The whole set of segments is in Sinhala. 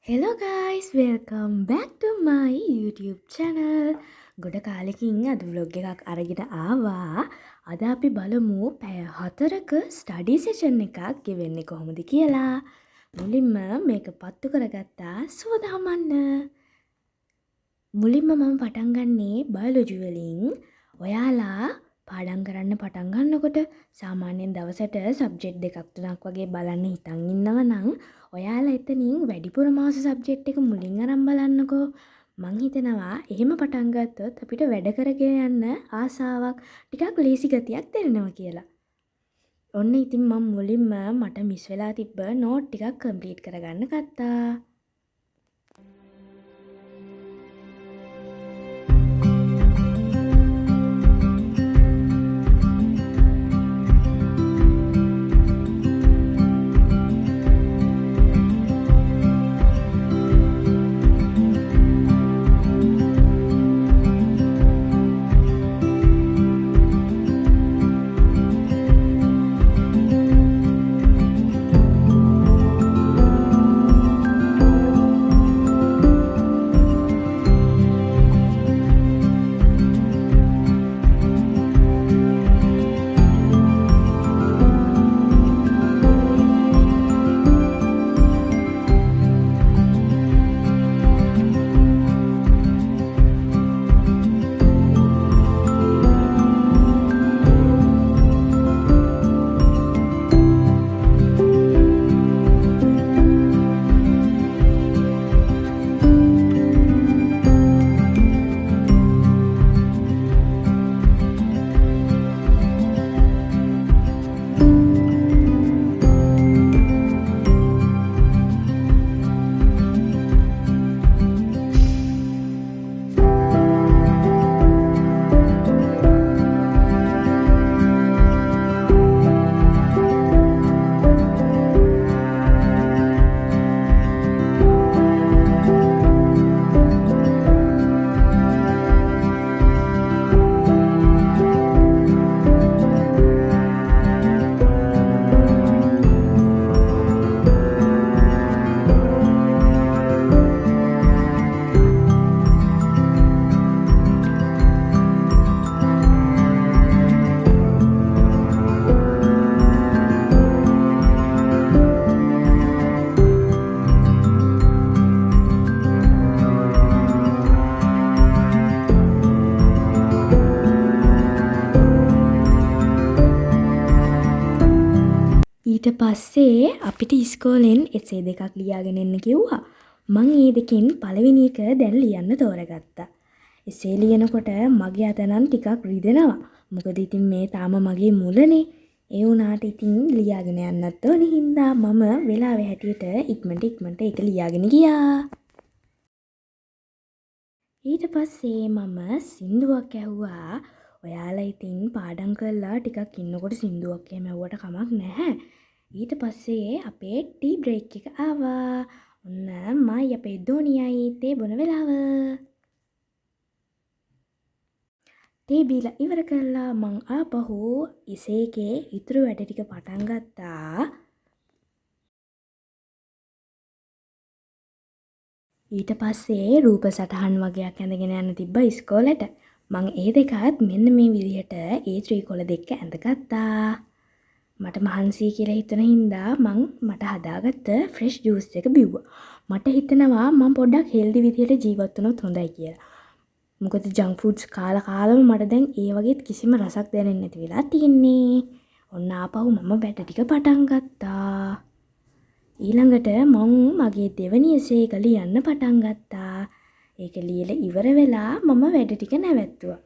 Hello guys, welcome back to my YouTube channel. ගොඩ කාලෙකින් අද vlog එකක් අරගෙන ආවා. අද අපි බලමු පැය 4ක ස්ටඩි සෙෂන් එකක් ගෙවෙන්නේ කොහොමද කියලා. මුලින්ම මේක පත්තු කරගත්තා සුවදාමන්න. මුලින්ම මම පටන් ගන්නේ බයොලොජි වලින්. ඔයාලා පාඩම් කරන්න පටන් ගන්නකොට සාමාන්‍යයෙන් දවසට සබ්ජෙක්ට් දෙකක් තුනක් වගේ බලන්න හිතන් ඉන්නව නම් ඔයාලා එතනින් වැඩිපුර මාස සබ්ජෙක්ට් එක මුලින් අරන් බලන්නකෝ. මං හිතනවා එහෙම පටන් ගත්තොත් අපිට වැඩ කරගෙන යන්න ආසාවක් ටිකක් ලේසි ගතියක් දැනෙනවා කියලා. ඔන්න ඉතින් මම මුලින්ම මට මිස් වෙලා තිබ්බ නෝට් ටිකක් කම්ප්ලීට් කරගන්න ගත්තා. ඊට පස්සේ අපිට ඉස්කෝලෙන් එසේ දෙකක් ලියාගෙන එන්න කිව්වා. මං ඒ දෙකෙන් පළවෙනි එක දැන් ලියන්න තෝරගත්තා. එසේ ලියනකොට මගේ අත නම් ටිකක් රිදෙනවා. මොකද ඉතින් මේ තාම මගේ මුලනේ. ඒ වුණාට ඉතින් ලියාගෙන යන්නත් ඕනේ හින්දා මම වෙලාවේ හැටියට ඉක්මනට ඒක ලියාගෙන ගියා. ඊට පස්සේ මම සින්දුවක් ඇහුවා. ඔයාලා ඉතින් පාඩම් කරලා ටිකක් ඉන්නකොට සින්දුවක් එහෙම ඇහුවට කමක් නැහැ. ඊට පස්සේ අපේ ටී බ්‍රේක් එක ආවා. ඔන්න මයි අපේ දෝනියයි තේ බොන වෙලාව. තේ බීලා ඉවර කරලා මං ආපහු ඉසේකේ ඉතුරු වැඩ ටික පටන් ගත්තා. ඊට පස්සේ රූප සටහන් වගේක් ඇඳගෙන යන්න තිබ්බ ඉස්කෝලේට. මං ඒ දෙකත් මෙන්න මේ විදිහට ඒ ත්‍රිකොල දෙක ඇඳගත්තා. මට මහන්සි කියලා හිතන හින්දා මට හදාගත්ත ෆ්‍රෙෂ් ජූස් එක බිව්වා. මට හිතෙනවා මම පොඩ්ඩක් හෙල්දි විදිහට ජීවත් වුණොත් හොඳයි කියලා. මොකද ජංක් ෆුඩ්ස් කාලම මට දැන් ඒ වගේ කිසිම රසක් දැනෙන්නේ නැති වෙලා තියෙන්නේ. ඔන්න ආපහු මම වැඩ ටික පටන් ගත්තා. ඊළඟට මං මගේ දෙවෙනි එසේ එක ලියන්න පටන් ගත්තා. ඒක ලියලා ඉවර වෙලා මම වැඩ ටික නැවැත්තුවා.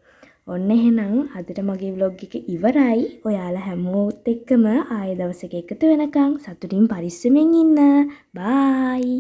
ඔන්න එහෙනම් අදට මගේ vlog එක ඉවරයි. ඔයාලා හැමෝත් එක්කම ආයෙ දවසක එකතු වෙනකන් සතුටින් පරිස්සමෙන් ඉන්න. බයි.